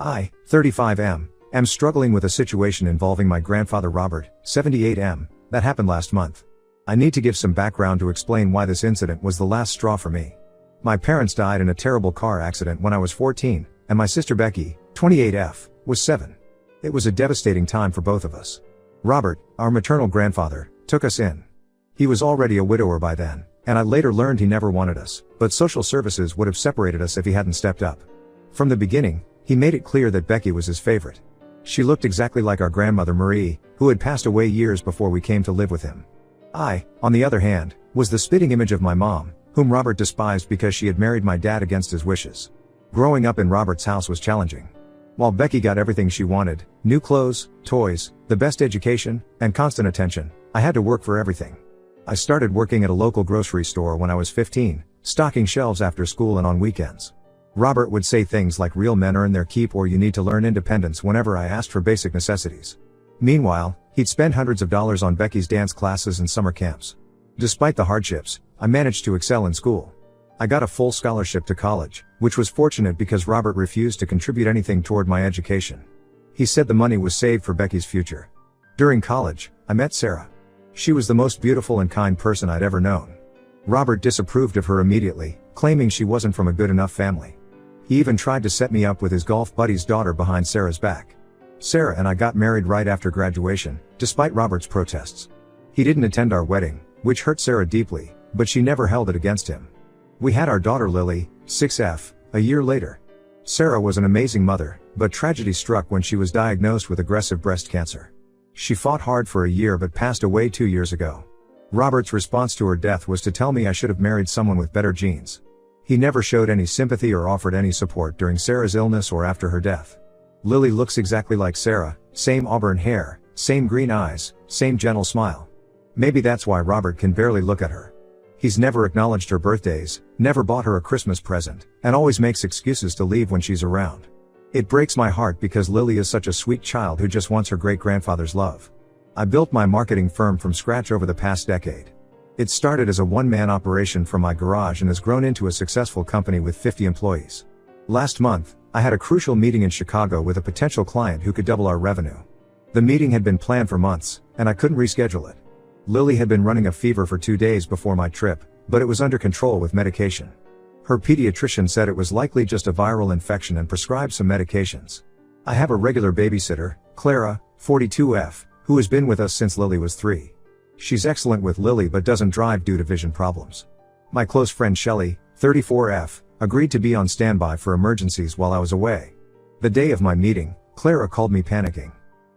I, 35M, am struggling with a situation involving my grandfather Robert, 78M, that happened last month. I need to give some background to explain why this incident was the last straw for me. My parents died in a terrible car accident when I was 14, and my sister Becky, 28F, was 7. It was a devastating time for both of us. Robert, our maternal grandfather, took us in. He was already a widower by then, and I later learned he never wanted us, but social services would have separated us if he hadn't stepped up. From the beginning, he made it clear that Becky was his favorite. She looked exactly like our grandmother Marie, who had passed away years before we came to live with him. I, on the other hand, was the spitting image of my mom, whom Robert despised because she had married my dad against his wishes. Growing up in Robert's house was challenging. While Becky got everything she wanted, new clothes, toys, the best education, and constant attention, I had to work for everything. I started working at a local grocery store when I was 15, stocking shelves after school and on weekends. Robert would say things like real men earn their keep or you need to learn independence whenever I asked for basic necessities. Meanwhile, he'd spend hundreds of dollars on Becky's dance classes and summer camps. Despite the hardships, I managed to excel in school. I got a full scholarship to college, which was fortunate because Robert refused to contribute anything toward my education. He said the money was saved for Becky's future. During college, I met Sarah. She was the most beautiful and kind person I'd ever known. Robert disapproved of her immediately, claiming she wasn't from a good enough family. He even tried to set me up with his golf buddy's daughter behind Sarah's back. Sarah and I got married right after graduation, despite Robert's protests. He didn't attend our wedding, which hurt Sarah deeply, but she never held it against him. We had our daughter Lily, 6F, a year later. Sarah was an amazing mother, but tragedy struck when she was diagnosed with aggressive breast cancer. She fought hard for a year but passed away 2 years ago. Robert's response to her death was to tell me I should have married someone with better genes. He never showed any sympathy or offered any support during Sarah's illness or after her death. Lily looks exactly like Sarah, same auburn hair, same green eyes, same gentle smile. Maybe that's why Robert can barely look at her. He's never acknowledged her birthdays, never bought her a Christmas present, and always makes excuses to leave when she's around. It breaks my heart because Lily is such a sweet child who just wants her great-grandfather's love. I built my marketing firm from scratch over the past decade. It started as a one-man operation from my garage and has grown into a successful company with 50 employees. Last month, I had a crucial meeting in Chicago with a potential client who could double our revenue. The meeting had been planned for months, and I couldn't reschedule it. Lily had been running a fever for 2 days before my trip, but it was under control with medication. Her pediatrician said it was likely just a viral infection and prescribed some medications. I have a regular babysitter, Clara, 42F, who has been with us since Lily was 3. She's excellent with Lily but doesn't drive due to vision problems. My close friend Shelley, 34F, agreed to be on standby for emergencies while I was away. The day of my meeting, Clara called me panicking.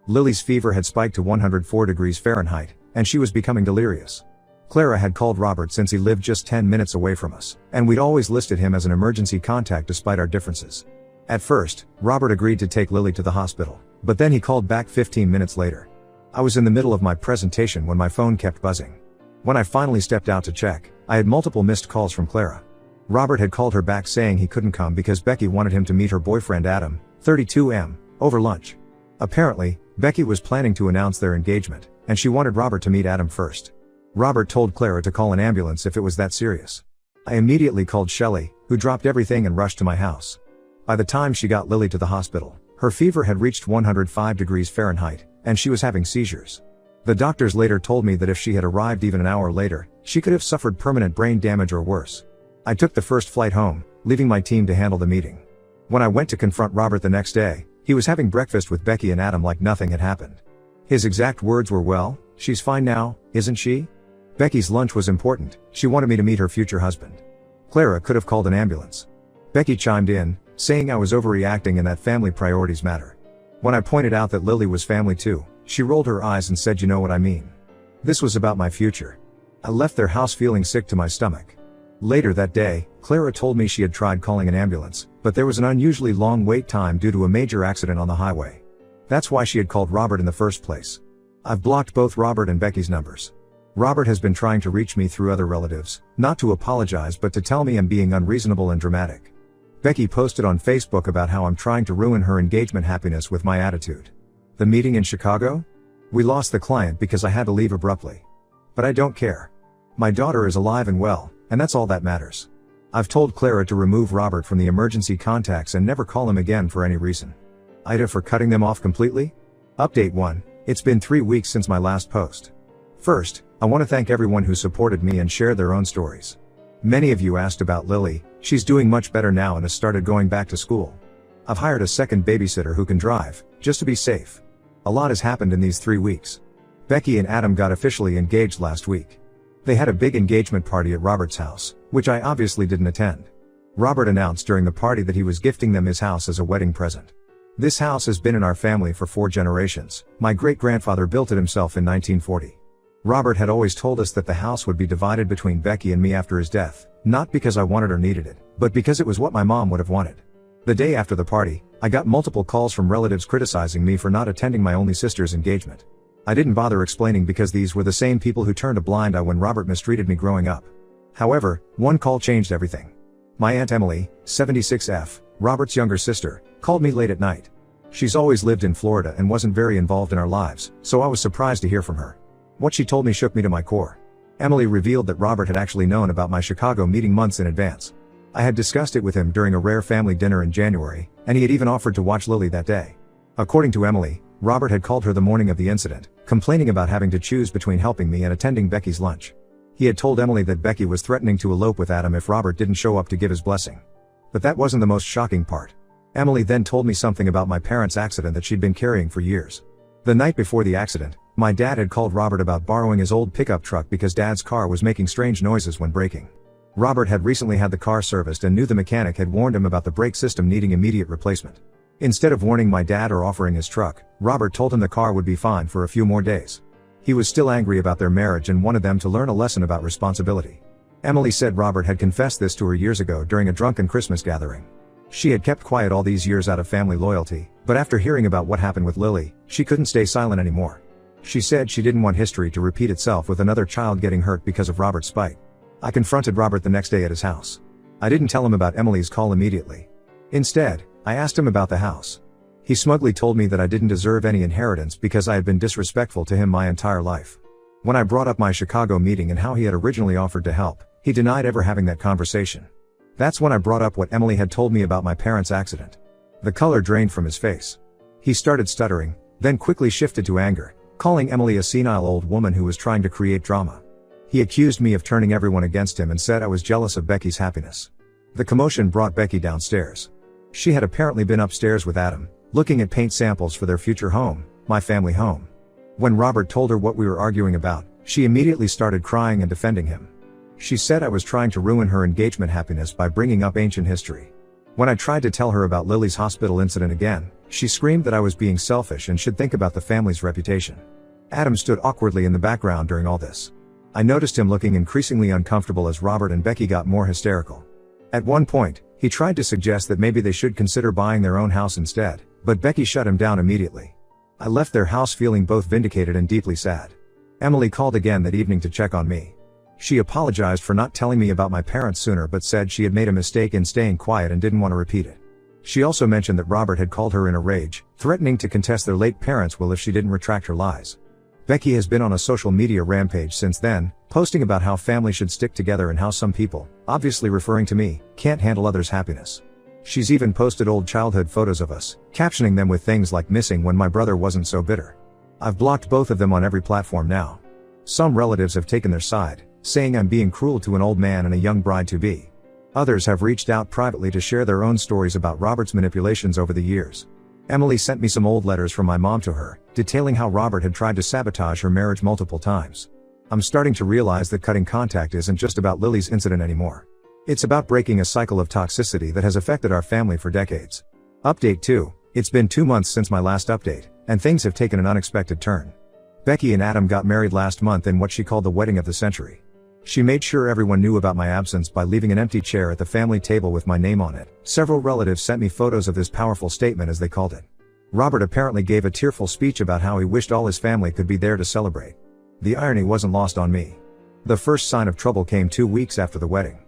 Lily's fever had spiked to 104 degrees Fahrenheit, and she was becoming delirious. Clara had called Robert since he lived just 10 minutes away from us, and we'd always listed him as an emergency contact despite our differences. At first, Robert agreed to take Lily to the hospital, but then he called back 15 minutes later. I was in the middle of my presentation when my phone kept buzzing. When I finally stepped out to check, I had multiple missed calls from Clara. Robert had called her back saying he couldn't come because Becky wanted him to meet her boyfriend Adam, 32M, over lunch. Apparently, Becky was planning to announce their engagement, and she wanted Robert to meet Adam first. Robert told Clara to call an ambulance if it was that serious. I immediately called Shelley, who dropped everything and rushed to my house. By the time she got Lily to the hospital, her fever had reached 105 degrees Fahrenheit, and she was having seizures. The doctors later told me that if she had arrived even an hour later, she could have suffered permanent brain damage or worse. I took the first flight home, leaving my team to handle the meeting. When I went to confront Robert the next day, he was having breakfast with Becky and Adam like nothing had happened. His exact words were, "Well, she's fine now, isn't she?" Becky's lunch was important. She wanted me to meet her future husband. Clara could have called an ambulance. Becky chimed in, saying I was overreacting and that family priorities matter. When I pointed out that Lily was family too, she rolled her eyes and said, "You know what I mean." This was about my future. I left their house feeling sick to my stomach. Later that day, Clara told me she had tried calling an ambulance, but there was an unusually long wait time due to a major accident on the highway. That's why she had called Robert in the first place. I've blocked both Robert and Becky's numbers. Robert has been trying to reach me through other relatives, not to apologize but to tell me I'm being unreasonable and dramatic. Becky posted on Facebook about how I'm trying to ruin her engagement happiness with my attitude. The meeting in Chicago? We lost the client because I had to leave abruptly. But I don't care. My daughter is alive and well, and that's all that matters. I've told Clara to remove Robert from the emergency contacts and never call him again for any reason. Ida for cutting them off completely? Update 1. It's been 3 weeks since my last post. First, I want to thank everyone who supported me and shared their own stories. Many of you asked about Lily. She's doing much better now and has started going back to school. I've hired a second babysitter who can drive, just to be safe. A lot has happened in these 3 weeks. Becky and Adam got officially engaged last week. They had a big engagement party at Robert's house, which I obviously didn't attend. Robert announced during the party that he was gifting them his house as a wedding present. This house has been in our family for 4 generations. My great-grandfather built it himself in 1940. Robert had always told us that the house would be divided between Becky and me after his death, not because I wanted or needed it, but because it was what my mom would have wanted. The day after the party, I got multiple calls from relatives criticizing me for not attending my only sister's engagement. I didn't bother explaining because these were the same people who turned a blind eye when Robert mistreated me growing up. However, one call changed everything. My Aunt Emily, 76F, Robert's younger sister, called me late at night. She's always lived in Florida and wasn't very involved in our lives, so I was surprised to hear from her. What she told me shook me to my core. Emily revealed that Robert had actually known about my Chicago meeting months in advance. I had discussed it with him during a rare family dinner in January, and he had even offered to watch Lily that day. According to Emily, Robert had called her the morning of the incident, complaining about having to choose between helping me and attending Becky's lunch. He had told Emily that Becky was threatening to elope with Adam if Robert didn't show up to give his blessing. But that wasn't the most shocking part. Emily then told me something about my parents' accident that she'd been carrying for years. The night before the accident, my dad had called Robert about borrowing his old pickup truck because Dad's car was making strange noises when braking. Robert had recently had the car serviced and knew the mechanic had warned him about the brake system needing immediate replacement. Instead of warning my dad or offering his truck, Robert told him the car would be fine for a few more days. He was still angry about their marriage and wanted them to learn a lesson about responsibility. Emily said Robert had confessed this to her years ago during a drunken Christmas gathering. She had kept quiet all these years out of family loyalty, but after hearing about what happened with Lily, she couldn't stay silent anymore. She said she didn't want history to repeat itself with another child getting hurt because of Robert's spite. I confronted Robert the next day at his house. I didn't tell him about Emily's call immediately. Instead, I asked him about the house. He smugly told me that I didn't deserve any inheritance because I had been disrespectful to him my entire life. When I brought up my Chicago meeting and how he had originally offered to help, he denied ever having that conversation. That's when I brought up what Emily had told me about my parents' accident. The color drained from his face. He started stuttering, then quickly shifted to anger, calling Emily a senile old woman who was trying to create drama. He accused me of turning everyone against him and said I was jealous of Becky's happiness. The commotion brought Becky downstairs. She had apparently been upstairs with Adam, looking at paint samples for their future home, my family home. When Robert told her what we were arguing about, she immediately started crying and defending him. She said I was trying to ruin her engagement happiness by bringing up ancient history. When I tried to tell her about Lily's hospital incident again, she screamed that I was being selfish and should think about the family's reputation. Adam stood awkwardly in the background during all this. I noticed him looking increasingly uncomfortable as Robert and Becky got more hysterical. At one point, he tried to suggest that maybe they should consider buying their own house instead, but Becky shut him down immediately. I left their house feeling both vindicated and deeply sad. Emily called again that evening to check on me. She apologized for not telling me about my parents sooner but said she had made a mistake in staying quiet and didn't want to repeat it. She also mentioned that Robert had called her in a rage, threatening to contest their late parents' will if she didn't retract her lies. Becky has been on a social media rampage since then, posting about how family should stick together and how some people, obviously referring to me, can't handle others' happiness. She's even posted old childhood photos of us, captioning them with things like missing when my brother wasn't so bitter. I've blocked both of them on every platform now. Some relatives have taken their side, saying I'm being cruel to an old man and a young bride-to-be. Others have reached out privately to share their own stories about Robert's manipulations over the years. Emily sent me some old letters from my mom to her, detailing how Robert had tried to sabotage her marriage multiple times. I'm starting to realize that cutting contact isn't just about Lily's incident anymore. It's about breaking a cycle of toxicity that has affected our family for decades. Update 2. It's been 2 months since my last update, and things have taken an unexpected turn. Becky and Adam got married last month in what she called the wedding of the century. She made sure everyone knew about my absence by leaving an empty chair at the family table with my name on it. Several relatives sent me photos of this powerful statement, as they called it. Robert apparently gave a tearful speech about how he wished all his family could be there to celebrate. The irony wasn't lost on me. The first sign of trouble came 2 weeks after the wedding.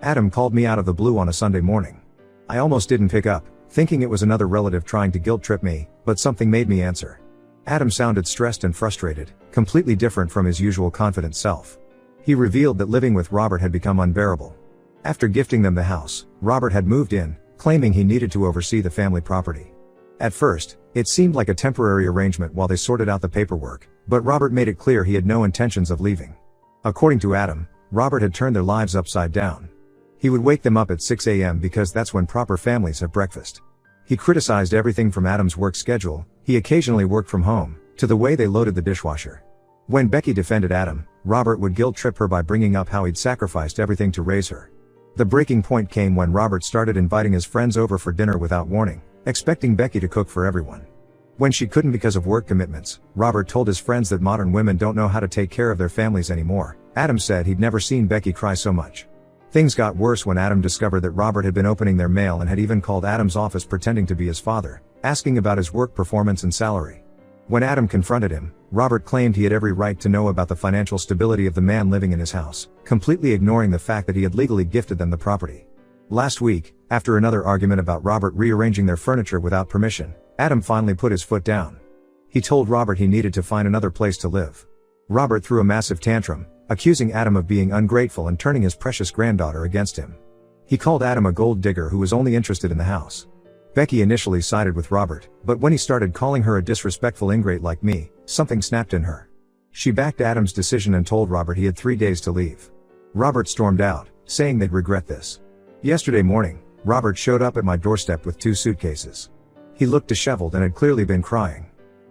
Adam called me out of the blue on a Sunday morning. I almost didn't pick up, thinking it was another relative trying to guilt trip me, but something made me answer. Adam sounded stressed and frustrated, completely different from his usual confident self. He revealed that living with Robert had become unbearable. After gifting them the house, Robert had moved in, claiming he needed to oversee the family property. At first, it seemed like a temporary arrangement while they sorted out the paperwork, but Robert made it clear he had no intentions of leaving. According to Adam, Robert had turned their lives upside down. He would wake them up at 6 a.m. because that's when proper families have breakfast. He criticized everything from Adam's work schedule, he occasionally worked from home, to the way they loaded the dishwasher. When Becky defended Adam, Robert would guilt-trip her by bringing up how he'd sacrificed everything to raise her. The breaking point came when Robert started inviting his friends over for dinner without warning, expecting Becky to cook for everyone. When she couldn't because of work commitments, Robert told his friends that modern women don't know how to take care of their families anymore. Adam said he'd never seen Becky cry so much. Things got worse when Adam discovered that Robert had been opening their mail and had even called Adam's office pretending to be his father, asking about his work performance and salary. When Adam confronted him, Robert claimed he had every right to know about the financial stability of the man living in his house, completely ignoring the fact that he had legally gifted them the property. Last week, after another argument about Robert rearranging their furniture without permission, Adam finally put his foot down. He told Robert he needed to find another place to live. Robert threw a massive tantrum, accusing Adam of being ungrateful and turning his precious granddaughter against him. He called Adam a gold digger who was only interested in the house. Becky initially sided with Robert, but when he started calling her a disrespectful ingrate like me, something snapped in her. She backed Adam's decision and told Robert he had 3 days to leave. Robert stormed out, saying they'd regret this. Yesterday morning, Robert showed up at my doorstep with 2 suitcases. He looked disheveled and had clearly been crying.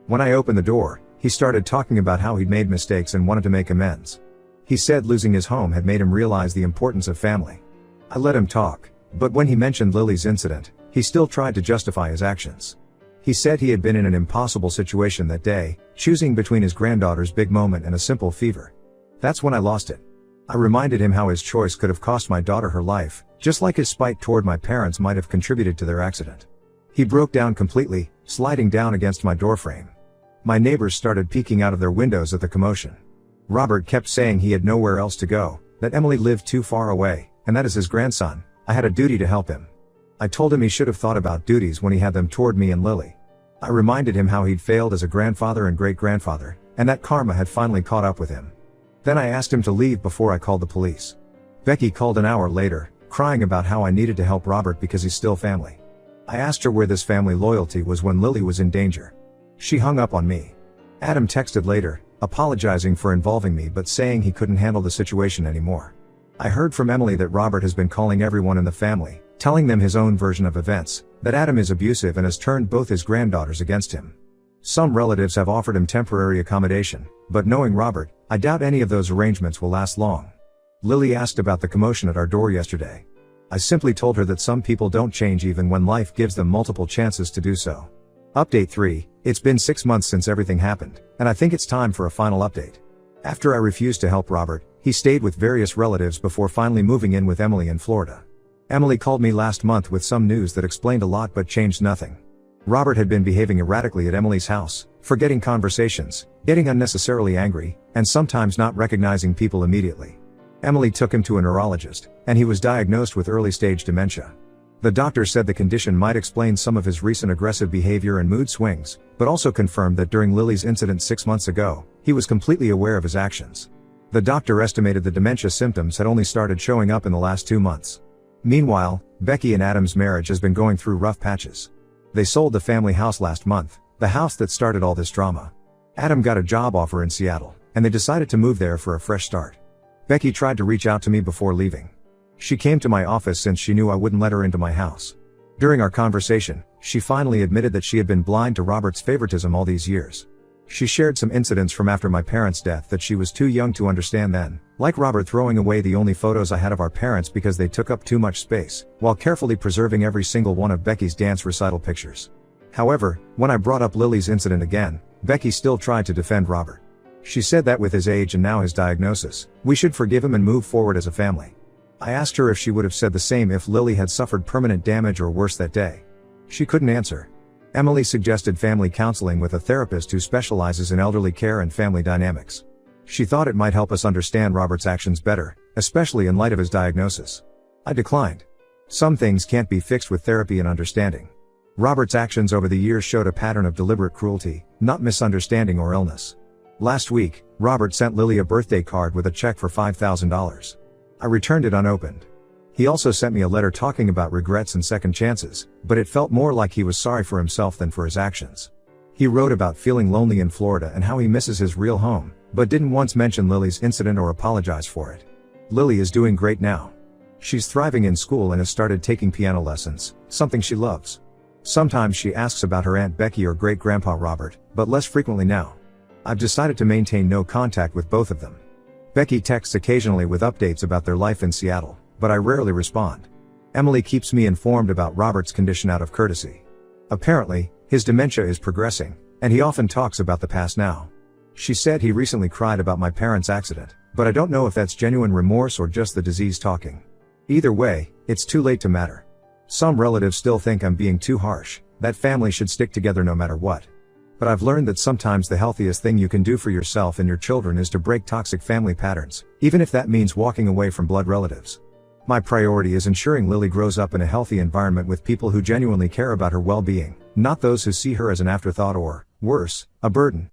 When I opened the door, he started talking about how he'd made mistakes and wanted to make amends. He said losing his home had made him realize the importance of family. I let him talk, but when he mentioned Lily's incident, he still tried to justify his actions. He said he had been in an impossible situation that day, choosing between his granddaughter's big moment and a simple fever. That's when I lost it. I reminded him how his choice could have cost my daughter her life, just like his spite toward my parents might have contributed to their accident. He broke down completely, sliding down against my doorframe. My neighbors started peeking out of their windows at the commotion. Robert kept saying he had nowhere else to go, that Emily lived too far away, and that as his grandson, I had a duty to help him. I told him he should have thought about duties when he had them toward me and Lily. I reminded him how he'd failed as a grandfather and great-grandfather, and that karma had finally caught up with him. Then I asked him to leave before I called the police. Becky called an hour later, crying about how I needed to help Robert because he's still family. I asked her where this family loyalty was when Lily was in danger. She hung up on me. Adam texted later, apologizing for involving me but saying he couldn't handle the situation anymore. I heard from Emily that Robert has been calling everyone in the family, telling them his own version of events, that Adam is abusive and has turned both his granddaughters against him. Some relatives have offered him temporary accommodation, but knowing Robert, I doubt any of those arrangements will last long. Lily asked about the commotion at our door yesterday. I simply told her that some people don't change even when life gives them multiple chances to do so. Update 3, it's been 6 months since everything happened, and I think it's time for a final update. After I refused to help Robert, he stayed with various relatives before finally moving in with Emily in Florida. Emily called me last month with some news that explained a lot but changed nothing. Robert had been behaving erratically at Emily's house, forgetting conversations, getting unnecessarily angry, and sometimes not recognizing people immediately. Emily took him to a neurologist, and he was diagnosed with early-stage dementia. The doctor said the condition might explain some of his recent aggressive behavior and mood swings, but also confirmed that during Lily's incident 6 months ago, he was completely aware of his actions. The doctor estimated the dementia symptoms had only started showing up in the last 2 months. Meanwhile, Becky and Adam's marriage has been going through rough patches. They sold the family house last month, the house that started all this drama. Adam got a job offer in Seattle, and they decided to move there for a fresh start. Becky tried to reach out to me before leaving. She came to my office since she knew I wouldn't let her into my house. During our conversation, she finally admitted that she had been blind to Robert's favoritism all these years. She shared some incidents from after my parents' death that she was too young to understand then, like Robert throwing away the only photos I had of our parents because they took up too much space, while carefully preserving every single one of Becky's dance recital pictures. However, when I brought up Lily's incident again, Becky still tried to defend Robert. She said that with his age and now his diagnosis, we should forgive him and move forward as a family. I asked her if she would have said the same if Lily had suffered permanent damage or worse that day. She couldn't answer. Emily suggested family counseling with a therapist who specializes in elderly care and family dynamics. She thought it might help us understand Robert's actions better, especially in light of his diagnosis. I declined. Some things can't be fixed with therapy and understanding. Robert's actions over the years showed a pattern of deliberate cruelty, not misunderstanding or illness. Last week, Robert sent Lily a birthday card with a check for $5,000. I returned it unopened. He also sent me a letter talking about regrets and second chances, but it felt more like he was sorry for himself than for his actions. He wrote about feeling lonely in Florida and how he misses his real home, but didn't once mention Lily's incident or apologize for it. Lily is doing great now. She's thriving in school and has started taking piano lessons, something she loves. Sometimes she asks about her Aunt Becky or great-grandpa Robert, but less frequently now. I've decided to maintain no contact with both of them. Becky texts occasionally with updates about their life in Seattle, but I rarely respond. Emily keeps me informed about Robert's condition out of courtesy. Apparently, his dementia is progressing, and he often talks about the past now. She said he recently cried about my parents' accident, but I don't know if that's genuine remorse or just the disease talking. Either way, it's too late to matter. Some relatives still think I'm being too harsh, that family should stick together no matter what. But I've learned that sometimes the healthiest thing you can do for yourself and your children is to break toxic family patterns, even if that means walking away from blood relatives. My priority is ensuring Lily grows up in a healthy environment with people who genuinely care about her well-being, not those who see her as an afterthought or, worse, a burden.